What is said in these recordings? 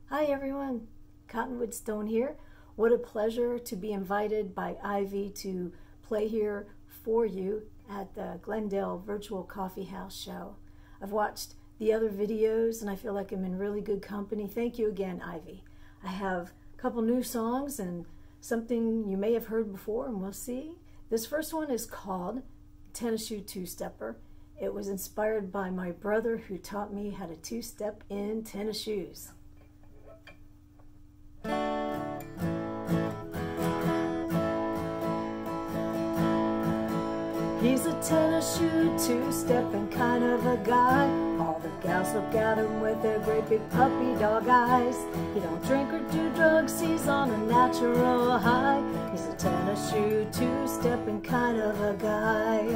Hi everyone, Cottonwood Stone here. What a pleasure to be invited by Ivy to play here for you at the Glendale Virtual Coffeehouse show. I've watched the other videos and I feel like I'm in really good company. Thank you again, Ivy. I have a couple new songs and something you may have heard before, and we'll see. This first one is called Tennis Shoe Two-Stepper. It was inspired by my brother who taught me how to two-step in tennis shoes. He's a tennis shoe two-stepping kind of a guy. All the gals look at him with their great big puppy dog eyes. He don't drink or do drugs, he's on a natural high. He's a tennis shoe two-stepping kind of a guy.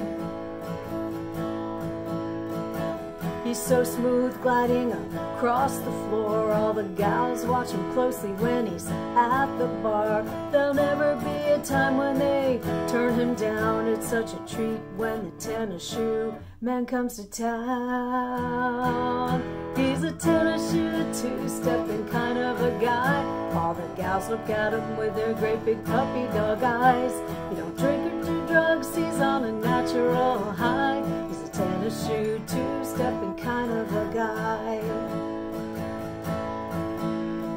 He's so smooth gliding across the floor. All the gals watch him closely when he's at the bar. There'll never be a time when they turn him down. It's such a treat when the tennis shoe man comes to town. He's a tennis shoe two-stepping kind of a guy. All the gals look at him with their great big puppy dog eyes. He don't drink or do drugs, he's on a natural high. He's a tennis shoe two-stepping kind of a guy.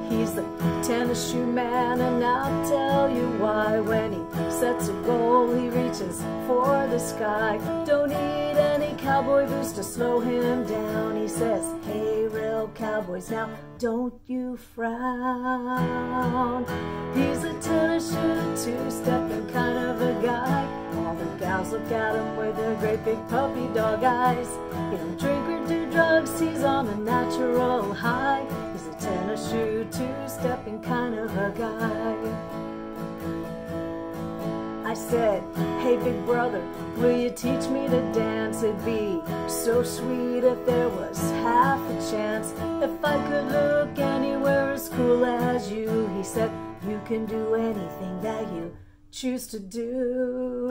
He's the tennis shoe man, and I'll tell you why. When he sets a goal, he reaches for the sky. Don't need any cowboy boots to slow him down. He says, hey, real cowboys, now don't you frown. He's a tennis shoe two-stepping kind of a guy. All the gals look at him with their great big puppy dog eyes. He don't drink or do drugs, he's on a natural high. He's a tennis shoe two-stepping kind of a guy. I said, hey big brother, will you teach me to dance? It'd be so sweet if there was half a chance. If I could look anywhere as cool as you. He said, you can do anything that you choose to do.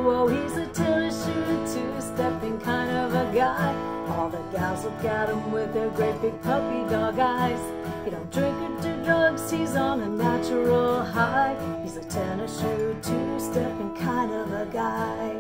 Oh, he's a tennis shoe two-stepping kind of a guy. All the gals look at him with their great big puppy dog eyes. He don't drink or do drugs, he's on a natural high. He's a tennis shoe two-stepping kind of a guy.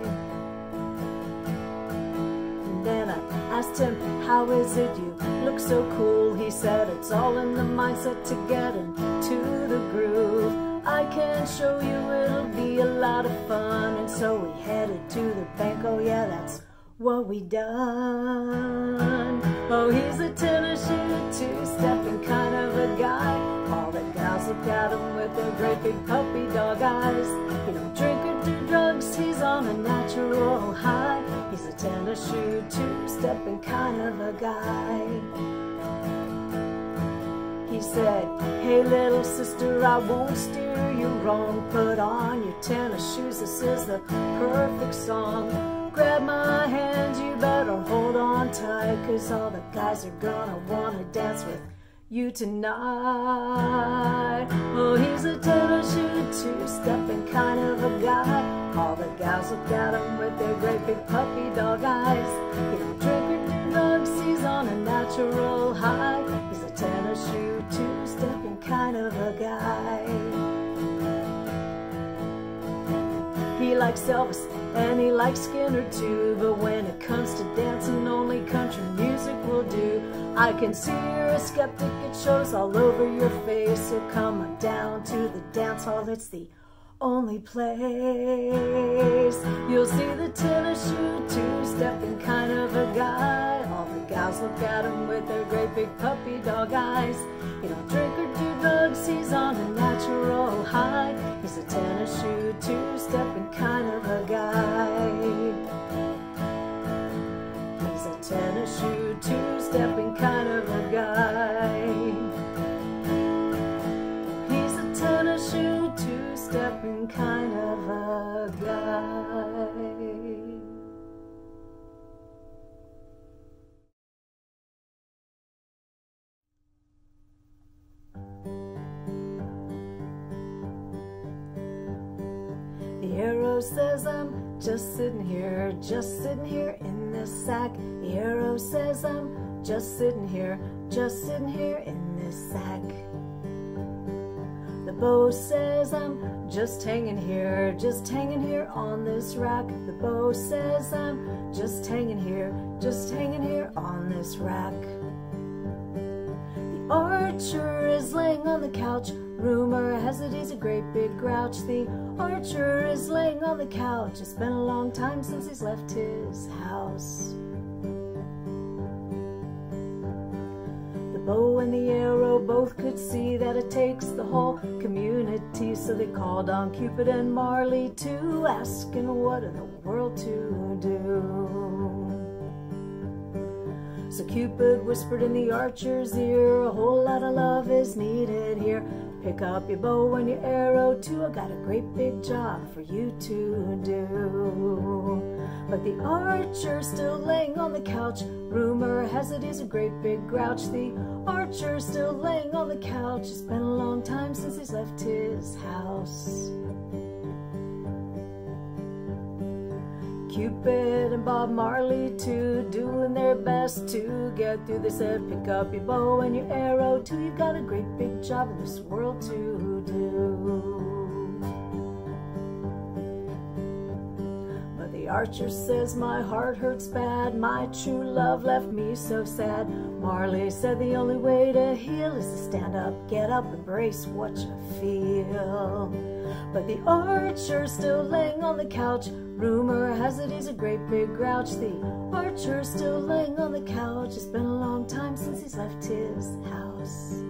And then I asked him, how is it you look so cool? He said, it's all in the mindset to get into the groove. I can show you, it'll be a lot of fun. And so we headed to the bank, oh yeah, that's what we done. Oh, he's a tennis shoe two-stepping kind of a guy. All the gals look at him with their great big puppy dog eyes. He don't drink or do drugs, he's on a natural high. He's a tennis shoe two-stepping kind of a guy. He said, hey little sister, I won't steer you wrong. Put on your tennis shoes, this is the perfect song. Grab my hand, you better hold on tight, 'cause all the guys are gonna wanna dance with you tonight. Oh, he's a tennis shoe two-stepping kind of a guy. All the gals look at him with their great big puppy dog eyes. He don't drink or do drugs, he's on a natural high. He's a tennis shoe two-stepping kind of a guy. He likes Elvis and he likes Skinner too, but when it comes to dancing, only country music will do. I can see you're a skeptic, it shows all over your face. So come on down to the dance hall, it's the only place. You'll see the tennis shoe two-stepping kind of a guy. All the gals look at him with their great big puppy dog eyes. He don't drink or do drugs, he's on a natural high. He's a tennis shoe two-stepping kind of a guy. He's a tennis shoe two-stepping kind of a guy. He's a tennis shoe two-stepping kind of a guy. The arrow says I'm just sitting here in this sack. The arrow says I'm just sitting here in this sack. The bow says, I'm just hanging here on this rack. The bow says, I'm just hanging here on this rack. The archer is laying on the couch. Rumor has it he's a great big grouch. The archer is laying on the couch. It's been a long time since he's left his house. The bow and the arrow both could see that it takes the whole community, so they called on Cupid and Marley to asking what in the world to do. So Cupid whispered in the archer's ear, a whole lot of love is needed here. Pick up your bow and your arrow too, I got a great big job for you to do. But the archer's still laying on the couch. Rumor has it he's a great big grouch. The archer's still laying on the couch. It's been a long time since he's left his house. Cupid and Bob Marley too, doing their best to get through. They said, pick up your bow and your arrow too, you've got a great big job in this world to do. But the archer says, my heart hurts bad, my true love left me so sad. Marley said, the only way to heal is to stand up, get up, embrace what you feel. But the archer's still laying on the couch. Rumor has it he's a great big grouch. The archer's still laying on the couch. It's been a long time since he's left his house.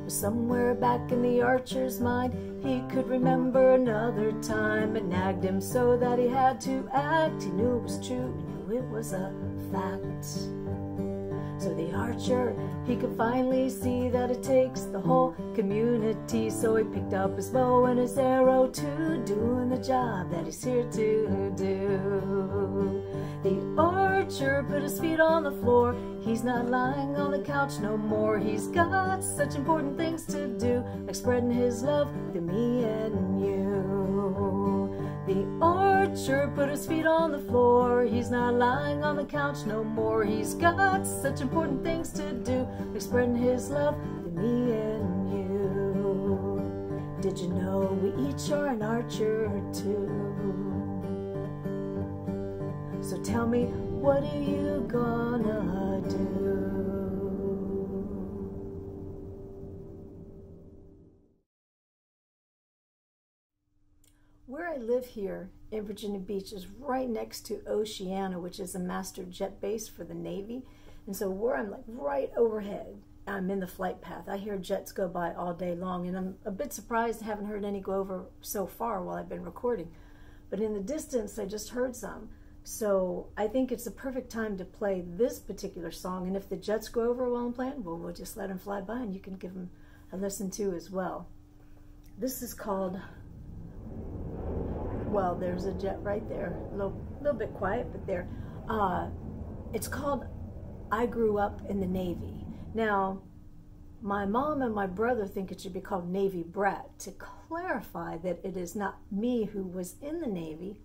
Somewhere back in the archer's mind, he could remember another time. It nagged him so that he had to act. He knew it was true, he knew it was a fact. So the archer, he could finally see that it takes the whole community. So he picked up his bow and his arrow too, doing the job that he's here to do. The archer put his feet on the floor. He's not lying on the couch no more. He's got such important things to do, like spreading his love to me and you. The archer put his feet on the floor. He's not lying on the couch no more. He's got such important things to do, like spreading his love to me and you. Did you know we each are an archer too? So tell me, what are you gonna do? Where I live here in Virginia Beach is right next to Oceana, which is a master jet base for the Navy. And so where I'm like right overhead, I'm in the flight path. I hear jets go by all day long, and I'm a bit surprised I haven't heard any go over so far while I've been recording. But in the distance, I just heard some. So I think it's the perfect time to play this particular song. And if the jets go over while I'm playing, well, we'll just let them fly by and you can give them a listen to as well. This is called, well, there's a jet right there. A little bit quiet, but there. It's called I Grew Up in the Navy. Now, my mom and my brother think it should be called Navy Brat, to clarify that it is not me who was in the Navy,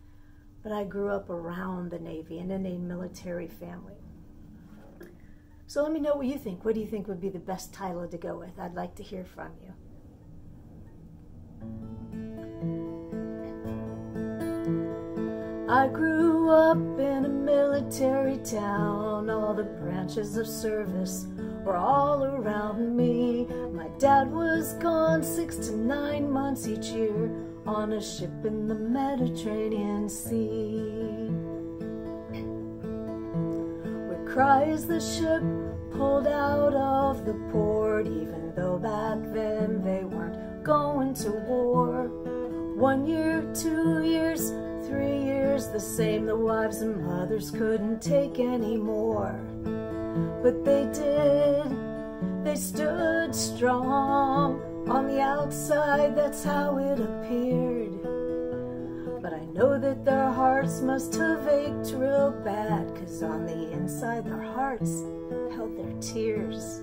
but I grew up around the Navy and in a military family. So let me know what you think. What do you think would be the best title to go with? I'd like to hear from you. I grew up in a military town. All the branches of service were all around me. My dad was gone 6 to 9 months each year on a ship in the Mediterranean Sea. Where cries the ship pulled out of the port, even though back then they weren't going to war. 1 year, 2 years, 3 years, the same. The wives and mothers couldn't take any more. But they did, they stood strong. On the outside, that's how it appeared. But I know that their hearts must have ached real bad, 'cause on the inside their hearts held their tears.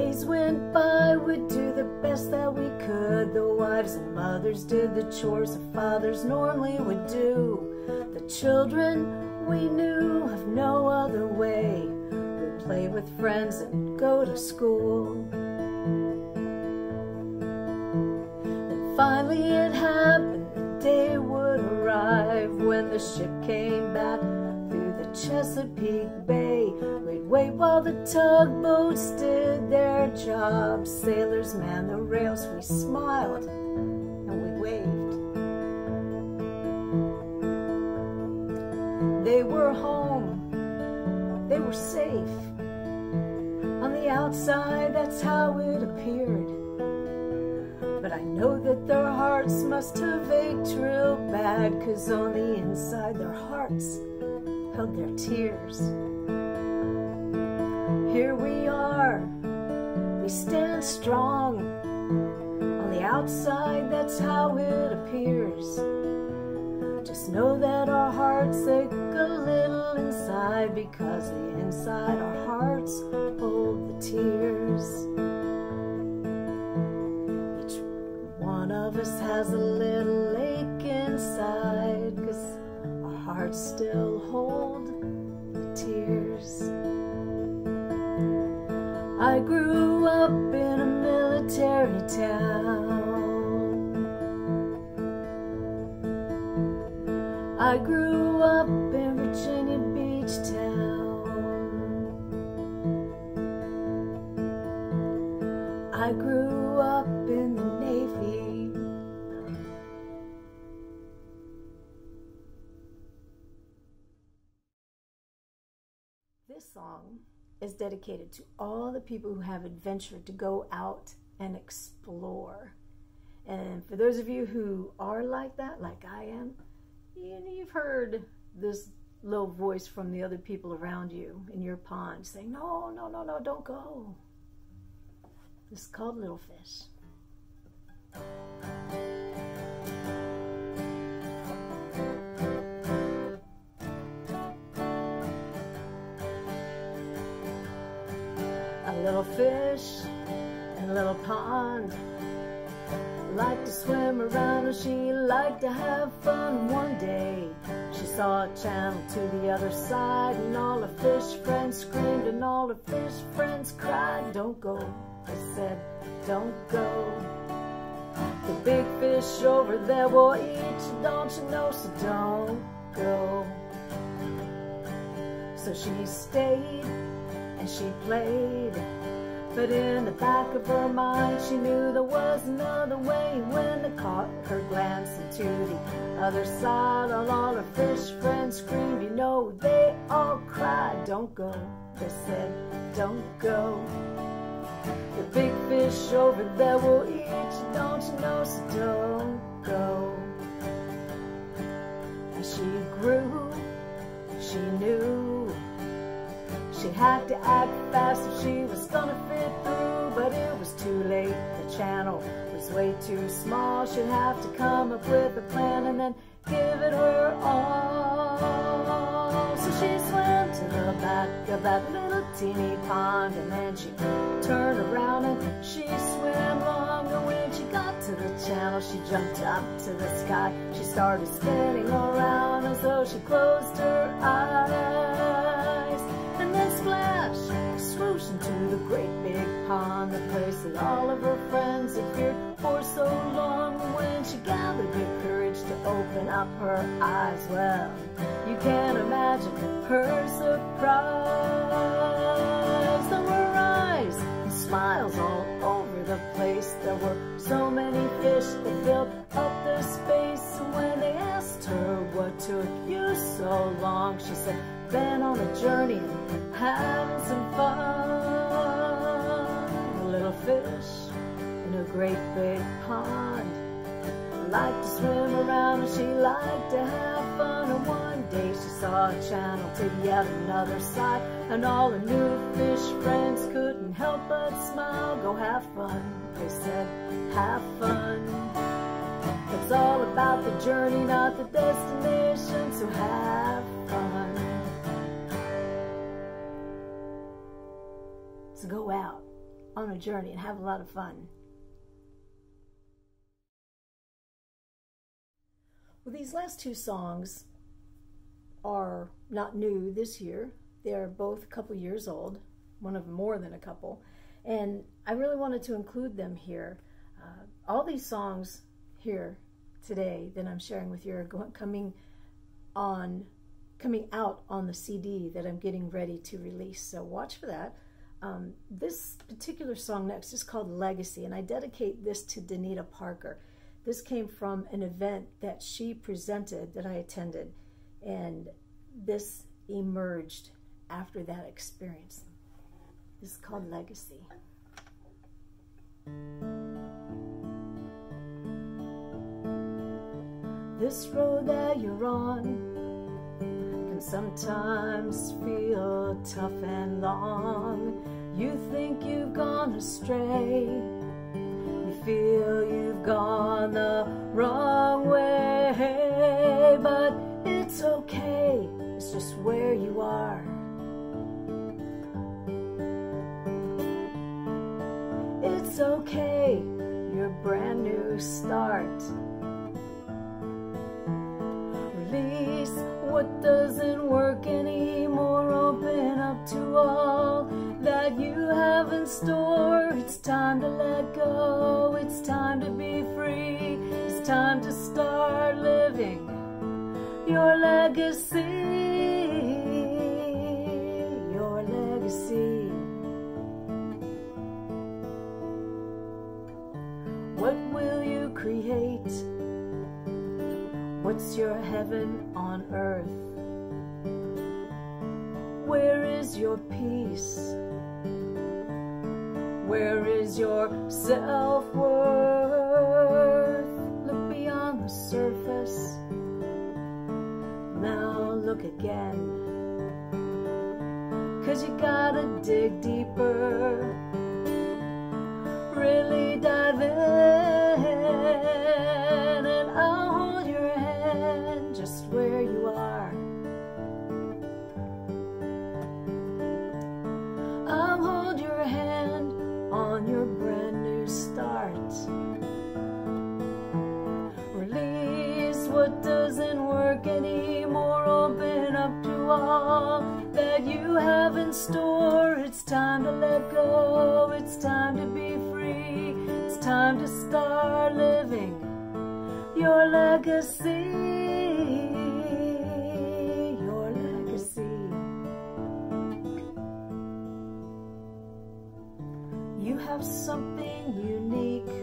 days went by, we'd do the best that we could. The wives and mothers did the chores the fathers normally would do. The children we knew of no other way. We'd play with friends and go to school. Then finally it happened, the day would arrive when the ship came back through the Chesapeake Bay. We'd wait while the tugboats did their job. Sailors manned the rails, we smiled and we waved. They were home, they were safe. On the outside, that's how it appeared. But I know that their hearts must have ached real bad, 'cause on the inside their hearts held their tears. Here we are, we stand strong. On the outside, that's how it appears. Just know that our hearts ache a little inside, because the inside our hearts hold the tears. Each one of us has a little ache inside, 'cause our hearts still hold the tears. I grew up in a military town. I grew up in Virginia Beach town. I grew up in the Navy. This song is dedicated to all the people who have adventured to go out and explore. And for those of you who are like that, like I am, you've heard this little voice from the other people around you in your pond saying, no, no, no, no, don't go. This is called Little Fish. A little fish in a little pond, liked to swim around and she liked to have fun. One day she saw a channel to the other side, and all her fish friends screamed and all her fish friends cried. Don't go, they said, don't go. The big fish over there will eat you, don't you know, so don't go. So she stayed and she played, but in the back of her mind she knew there was another way. When they caught her glancing to the other side, all her fish friends screamed, you know, they all cried. Don't go, they said, don't go. The big fish over there will eat you, don't you know, so don't go. As she grew, she knew she had to act fast if she was gonna fit through, but it was too late. The channel was way too small. She'd have to come up with a plan and then give it her all. So she swam to the back of that little teeny pond, and then she turned around and she swam longer. When she got to the channel, she jumped up to the sky. She started spinning around as though she closed her eyes. And then splash, swoosh into the great big pond, the place that all of her friends had feared for so long. When she gathered the courage to open up her eyes, well, you can't imagine her surprise. There were eyes and smiles all over the place. There were so many fish that filled up the space. And when they asked her what took you so long, she said, been on a journey and having some fun. A little fish in a great big pond, liked to swim around and she liked to have fun. And one day she saw a channel to yet another side, and all her new fish friends couldn't help but smile. Go have fun, they said, have fun. It's all about the journey, not the destination, so have fun. So go out on a journey and have a lot of fun. Well, these last two songs are not new this year. They're both a couple years old, one of them more than a couple, and I really wanted to include them here. All these songs here today that I'm sharing with you are coming out on the CD that I'm getting ready to release, so watch for that. This particular song next is called Legacy, and I dedicate this to Danita Parker. This came from an event that she presented that I attended, and this emerged after that experience. This is called Legacy. This road that you're on can sometimes feel tough and long. You think you've gone astray, you feel you've gone the wrong way, but it's okay, it's just where you are. It's okay, your brand new start. Release what doesn't work anymore, open up to all that you have in store. It's time to let go, it's time to be free, it's time to start living your legacy, your legacy. What will you create? What's your heaven on earth? Where is your peace? Where is your self-worth? Look beyond the surface. Now look again. 'Cause you gotta dig deeper. Really dive in, and I'll hold your hand just where you are. I'll hold your hand on your brand new start. Release what doesn't work anymore, open up to all that you have in store. It's time to let go, it's time to be free, it's time to start living your legacy, your legacy. You have something unique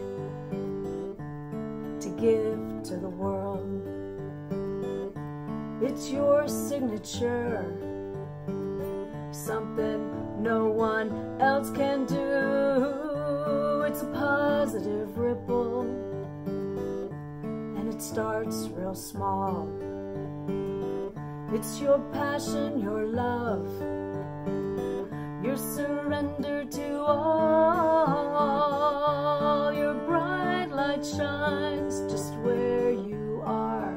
to give to the world. It's your signature, something no one else can do. It's a positive ripple, and it starts real small. It's your passion, your love, your surrender to all. Your bright light shines just where you are.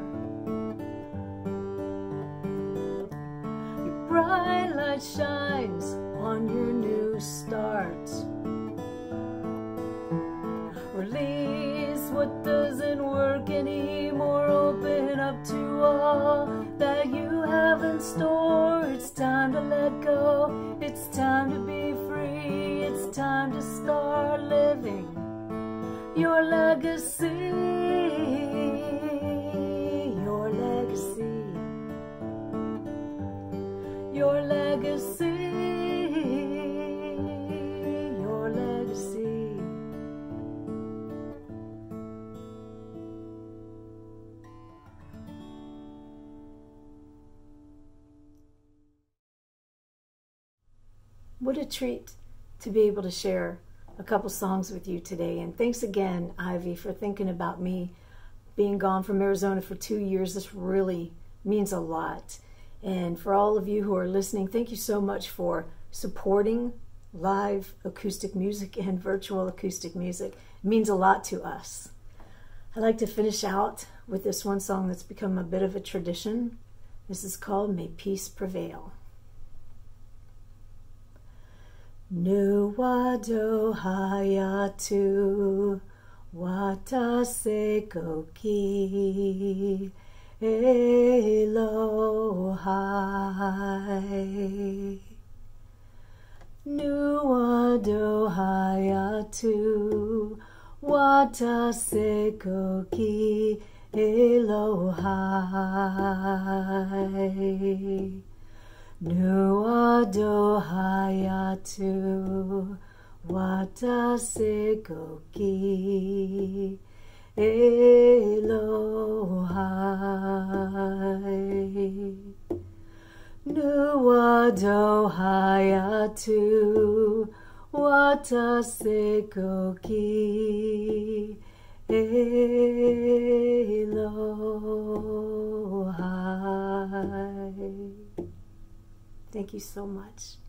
Your bright light shines on your new start. Release what doesn't work anymore, open up to all that you have in store. It's time to let go, it's time to be free, it's time to start living your legacy, your legacy, your legacy, your legacy. What a treat to be able to share a couple songs with you today. And thanks again, Ivy, for thinking about me being gone from Arizona for 2 years. This really means a lot. And for all of you who are listening, thank you so much for supporting live acoustic music and virtual acoustic music. It means a lot to us. I'd like to finish out with this one song that's become a bit of a tradition. This is called May Peace Prevail. No wado hayatu watase koki Elohai. Nuwado hayatu watase koki Elohai. Nuwado hayatu watase koki Elohai. Nuwado hayatu watase koki Elohai. Thank you so much.